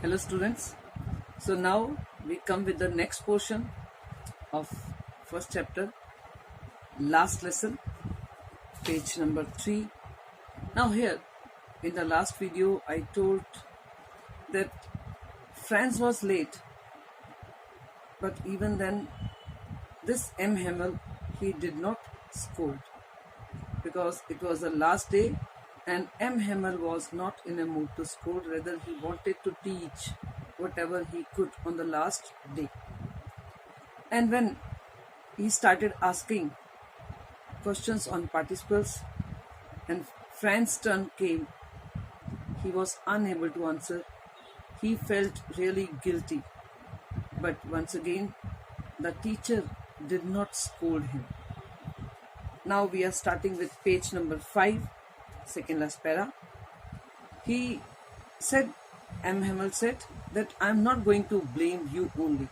Hello students. So now we come with the next portion of first chapter, last lesson, page number 3. Now here in the last video I told that Franz was late, but even then this M. Hamel, he did not scold because it was the last day and M. Hamel was not in a mood to scold, rather he wanted to teach whatever he could on the last day. And when he started asking questions on participles and Franz's turn came, he was unable to answer. He felt really guilty. But once again, the teacher did not scold him. Now we are starting with page number 5, second last para. He said, M. Hamel said that I am not going to blame you only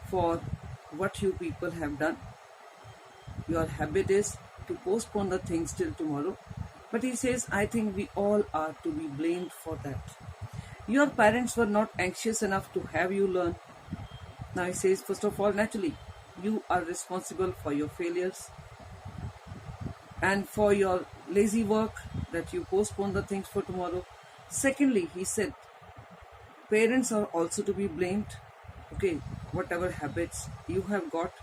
for what you people have done. Your habit is to postpone the things till tomorrow. But he says, I think we all are to be blamed for that. Your parents were not anxious enough to have you learn. Now he says, first of all, naturally, you are responsible for your failures and for your lazy work that you postpone the things for tomorrow. Secondly, he said, parents are also to be blamed. Okay, whatever habits you have got,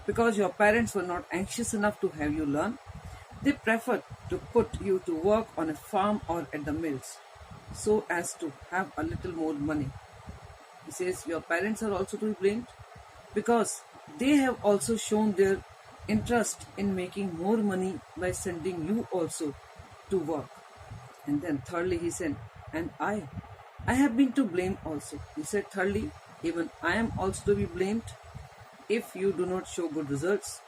because your parents were not anxious enough to have you learn. They preferred to put you to work on a farm or at the mills so as to have a little more money. He says your parents are also to be blamed because they have also shown their interest in making more money by sending you also to work. And then thirdly he said, and I have been to blame also. He said thirdly, even I am also to be blamed if you do not show good results.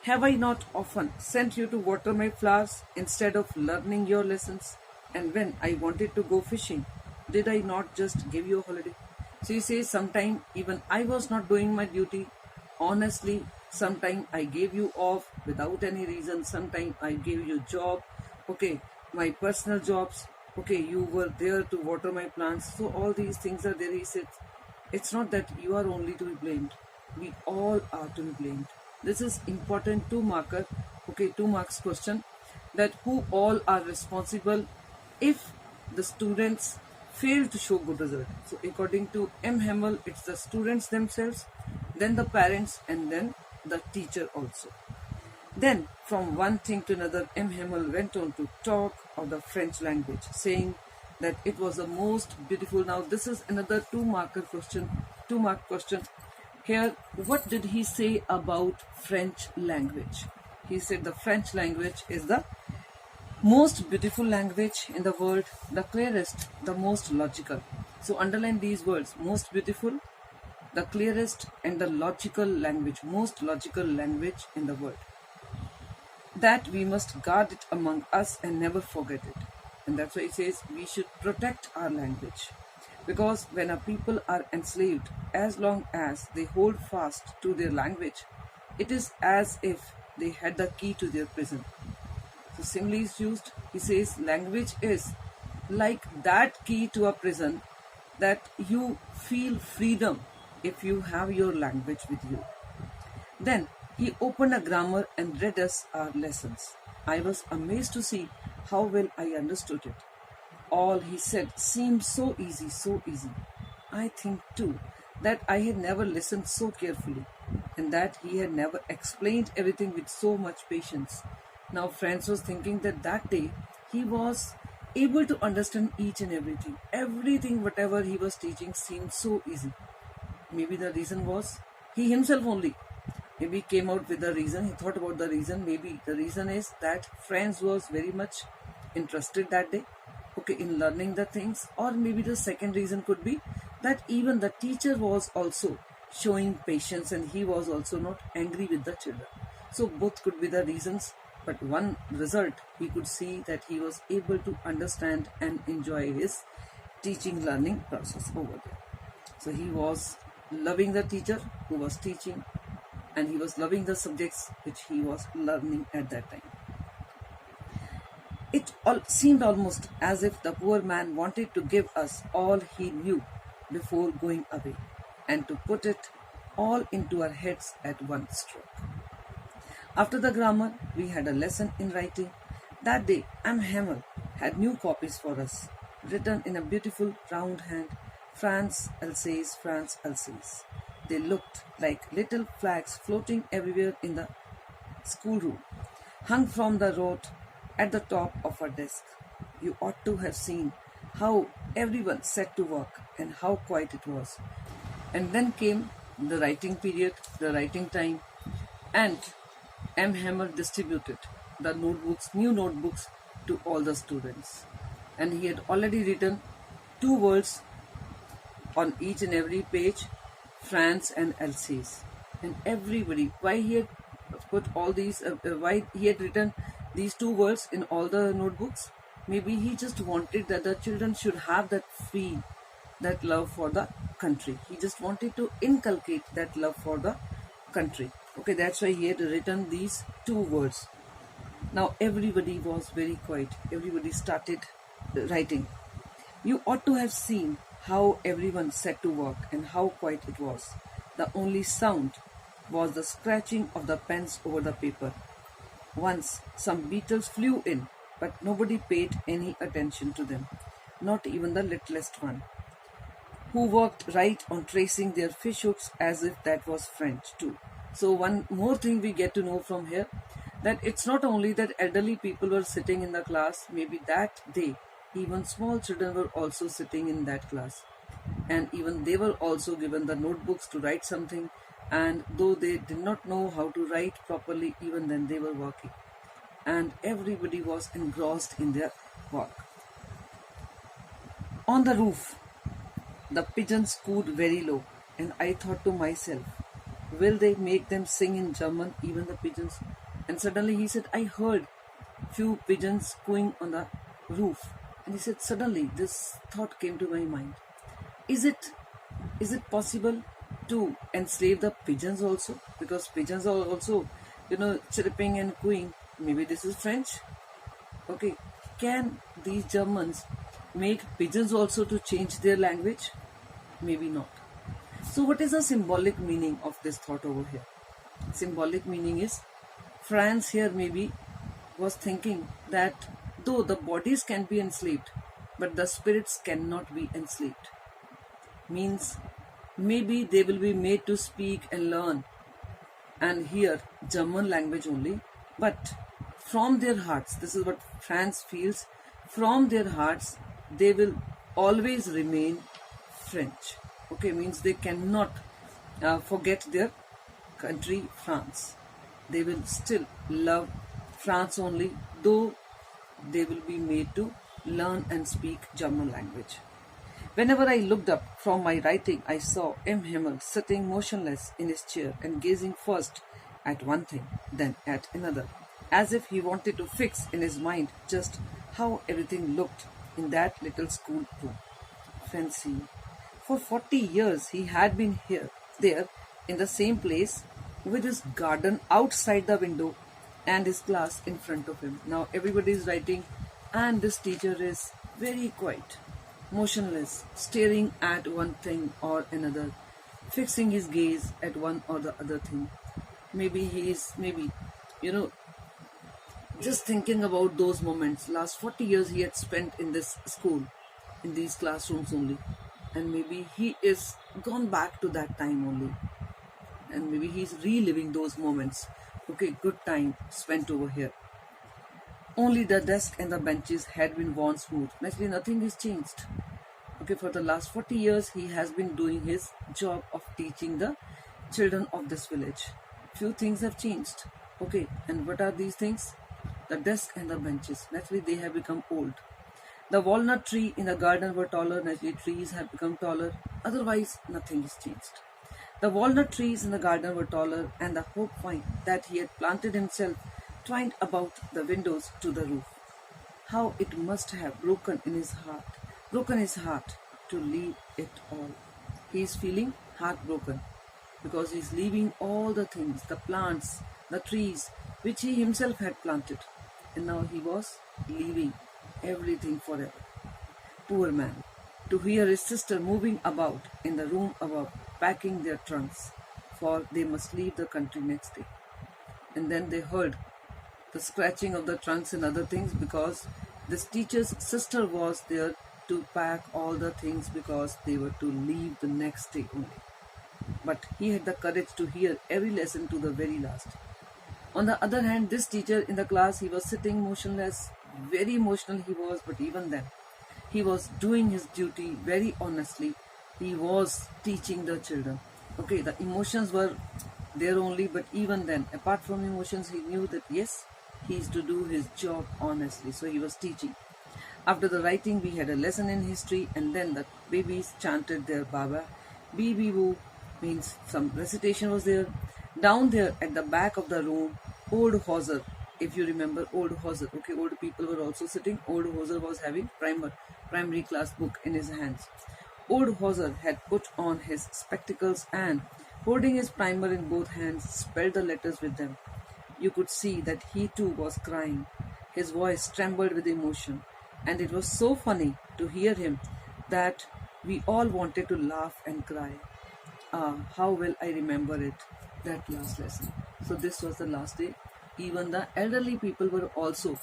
Have I not often sent you to water my flowers instead of learning your lessons? And when I wanted to go fishing, did I not just give you a holiday? So he says, sometime even I was not doing my duty honestly. Sometime I gave you off without any reason. Sometime I gave you job. Okay, my personal jobs. Okay, you were there to water my plants. So all these things are there. He said, it's not that you are only to be blamed. We all are to be blamed. This is important 2 marks question, that who all are responsible if the students fail to show good result. So according to M. Hamel, it's the students themselves, then the parents, and then the teacher also. Then from one thing to another, M. Hamel went on to talk of the French language, saying that it was the most beautiful. Now this is another 2 mark question. Here, what did he say about French language? He said the French language is the most beautiful language in the world, the clearest, the most logical. So underline these words, most beautiful, the clearest, and the logical language, most logical language in the world. That we must guard it among us and never forget it. And that's why he says we should protect our language. Because when a people are enslaved, as long as they hold fast to their language, it is as if they had the key to their prison. So simile is used. He says language is like that key to a prison, that you feel freedom if you have your language with you. Then he opened a grammar and read us our lessons. I was amazed to see how well I understood it. All he said seemed so easy, so easy. I think too that I had never listened so carefully, and that he had never explained everything with so much patience. Now Franz was thinking that day he was able to understand each and everything. Everything, whatever he was teaching, seemed so easy. Maybe the reason was he himself only. Maybe came out with the reason, he thought about the reason. Maybe the reason is that Franz was very much interested that day, in learning the things. Or maybe the second reason could be that even the teacher was also showing patience and he was also not angry with the children. So both could be the reasons, but one result he could see that he was able to understand and enjoy his teaching learning process over there. So he was loving the teacher who was teaching, and he was loving the subjects which he was learning at that time. It all seemed almost as if the poor man wanted to give us all he knew before going away, and to put it all into our heads at one stroke. After the grammar, we had a lesson in writing. That day, M. Hamel had new copies for us, written in a beautiful round hand, France Alsace, France Alsace. They looked like little flags floating everywhere in the schoolroom, hung from the rod at the top of our desk. You ought to have seen how everyone set to work and how quiet it was. And then came the writing period, the writing time, and M. Hammer distributed the notebooks, new notebooks, to all the students. And he had already written two words on each and every page, France and Alsace. And everybody, why he had put all these, why he had written these two words in all the notebooks? Maybe he just wanted that the children should have that feel, that love for the country. He just wanted to inculcate that love for the country. Okay, that's why he had written these two words. Now everybody was very quiet. Everybody started writing. You ought to have seen how everyone set to work and how quiet it was. The only sound was the scratching of the pens over the paper. Once some beetles flew in, but nobody paid any attention to them, not even the littlest one, who worked right on tracing their fish hooks as if that was French too. So one more thing we get to know from here, that it's not only that elderly people were sitting in the class, maybe that day even small children were also sitting in that class, and even they were also given the notebooks to write something, and though they did not know how to write properly, even then they were working, and everybody was engrossed in their work. On the roof, the pigeons cooed very low, and I thought to myself, will they make them sing in German, even the pigeons? And suddenly he said, I heard few pigeons cooing on the roof. And he said, suddenly this thought came to my mind. Is it possible to enslave the pigeons also? Because pigeons are also, chirping and cooing. Maybe this is French. Okay, can these Germans make pigeons also to change their language? Maybe not. So what is the symbolic meaning of this thought over here? Symbolic meaning is, France here maybe was thinking that though the bodies can be enslaved, but the spirits cannot be enslaved. Means maybe they will be made to speak and learn and hear German language only, but from their hearts, this is what France feels, from their hearts they will always remain French. Okay, means they cannot forget their country, France. They will still love France only, though they will be made to learn and speak German language. Whenever I looked up from my writing, I saw M. Himmel sitting motionless in his chair and gazing first at one thing, then at another, as if he wanted to fix in his mind just how everything looked in that little school room. Fancy, for 40 years he had been there, in the same place, with his garden outside the window and his class in front of him. Now everybody is writing, and this teacher is very quiet, motionless, staring at one thing or another, fixing his gaze at one or the other thing. Maybe he is, just thinking about those moments. Last 40 years he had spent in this school, in these classrooms only. And maybe he is gone back to that time only. And maybe he's reliving those moments. Okay, good time spent over here. Only the desk and the benches had been worn smooth. Naturally, nothing has changed. Okay, for the last 40 years, he has been doing his job of teaching the children of this village. Few things have changed. Okay, and what are these things? The desk and the benches. Naturally, they have become old. The walnut tree in the garden were taller. Naturally, trees have become taller. Otherwise, nothing has changed. The walnut trees in the garden were taller, and the hope vine that he had planted himself twined about the windows to the roof. How it must have broken his heart to leave it all. He is feeling heartbroken because he is leaving all the things, the plants, the trees, which he himself had planted. and now he was leaving everything forever. Poor man, to hear his sister moving about in the room above, packing their trunks, for they must leave the country next day. And then they heard the scratching of the trunks and other things, because this teacher's sister was there to pack all the things because they were to leave the next day only. But he had the courage to hear every lesson to the very last. On the other hand, this teacher in the class, he was sitting motionless, very emotional he was, but even then, he was doing his duty very honestly. He was teaching the children. Okay, the emotions were there only, but even then, apart from emotions, he knew that yes, he is to do his job honestly. So he was teaching. After the writing, we had a lesson in history, and then the babies chanted their Baba. Bee bee boo means some recitation was there. Down there at the back of the room, old Hauser, if you remember old Hauser, okay, old people were also sitting. Old Hauser was having primary class book in his hands. Old Hauser had put on his spectacles and, holding his primer in both hands, spelled the letters with them. You could see that he too was crying. His voice trembled with emotion, and it was so funny to hear him that we all wanted to laugh and cry. Ah, how well I remember it, that last lesson. So this was the last day. Even the elderly people were also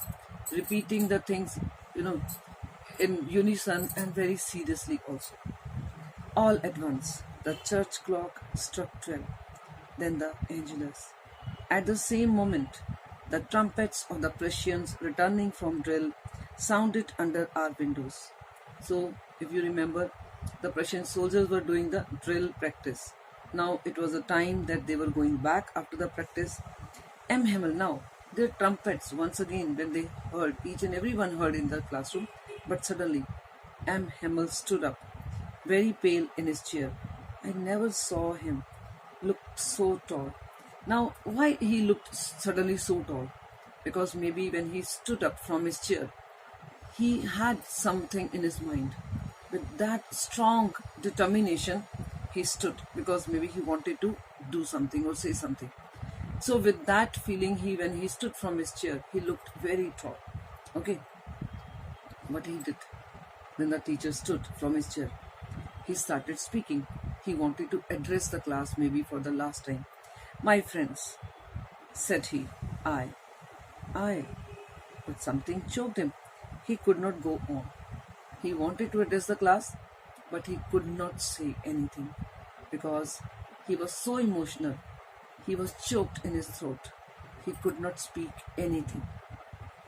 repeating the things, in unison and very seriously also. All at once, the church clock struck 12, then the Angelus. At the same moment, the trumpets of the Prussians returning from drill sounded under our windows. So, if you remember, the Prussian soldiers were doing the drill practice. Now it was a time that they were going back after the practice. M. Himmel, now their trumpets once again, when they heard, each and everyone heard in the classroom, but suddenly M. Himmel stood up, very pale in his chair. I never saw him look so tall. Now, why he looked suddenly so tall? Because maybe when he stood up from his chair, he had something in his mind. With that strong determination, he stood, because maybe he wanted to do something or say something. So with that feeling, when he stood from his chair, he looked very tall. Okay. What he did, when the teacher stood from his chair, he started speaking. He wanted to address the class maybe for the last time. My friends, said he, I. But something choked him. He could not go on. He wanted to address the class, but he could not say anything because he was so emotional. He was choked in his throat. He could not speak anything,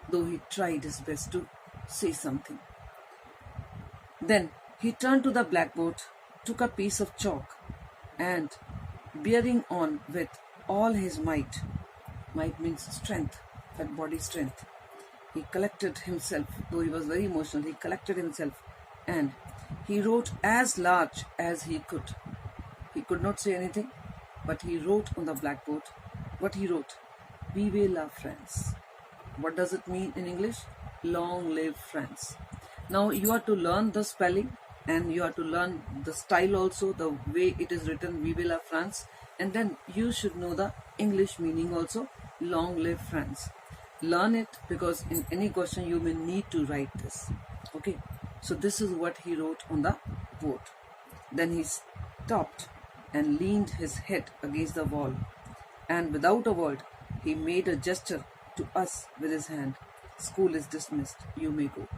though he tried his best to say something. Then he turned to the blackboard, took a piece of chalk, and bearing on with all his might means strength, that body strength, he collected himself, though he was very emotional, he collected himself and he wrote as large as he could. He could not say anything, but he wrote on the blackboard. What he wrote? Vive la France. What does it mean in English? Long live France. Now you are to learn the spelling and you are to learn the style also, the way it is written, Vive la France. And then you should know the English meaning also, long live France. Learn it, because in any question you may need to write this. Okay, so this is what he wrote on the board. Then he stopped and leaned his head against the wall, and without a word he made a gesture to us with his hand. School is dismissed, you may go.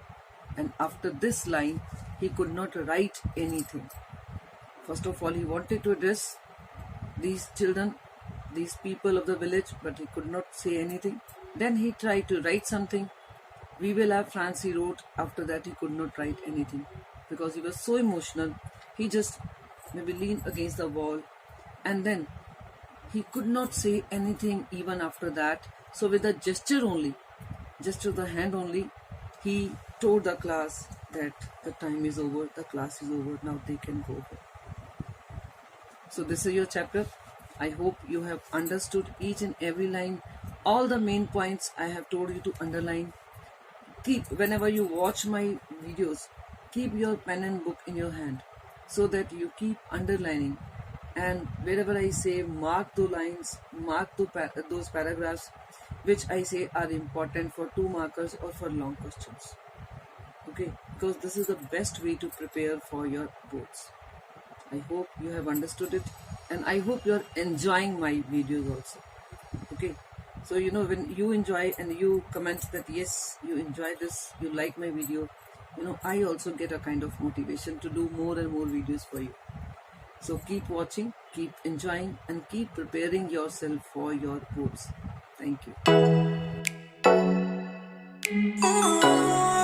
And after this line he could not write anything. First of all, he wanted to address these children, these people of the village, but he could not say anything. Then he tried to write something. We will have France, he wrote. After that he could not write anything because he was so emotional. He just maybe leaned against the wall, and then he could not say anything even after that. So with a gesture of the hand only, he told the class that the time is over, the class is over, now they can go home. So this is your chapter. I hope you have understood each and every line. All the main points I have told you to underline. Whenever you watch my videos, keep your pen and book in your hand so that you keep underlining. And wherever I say mark those lines, mark those paragraphs, which I say are important for 2 markers or for long questions. Okay, because this is the best way to prepare for your boards. I hope you have understood it, and I hope you are enjoying my videos also. Okay, so when you enjoy and you comment that yes, you enjoy this, you like my video, I also get a kind of motivation to do more and more videos for you. So keep watching, keep enjoying, and keep preparing yourself for your boards. Thank you.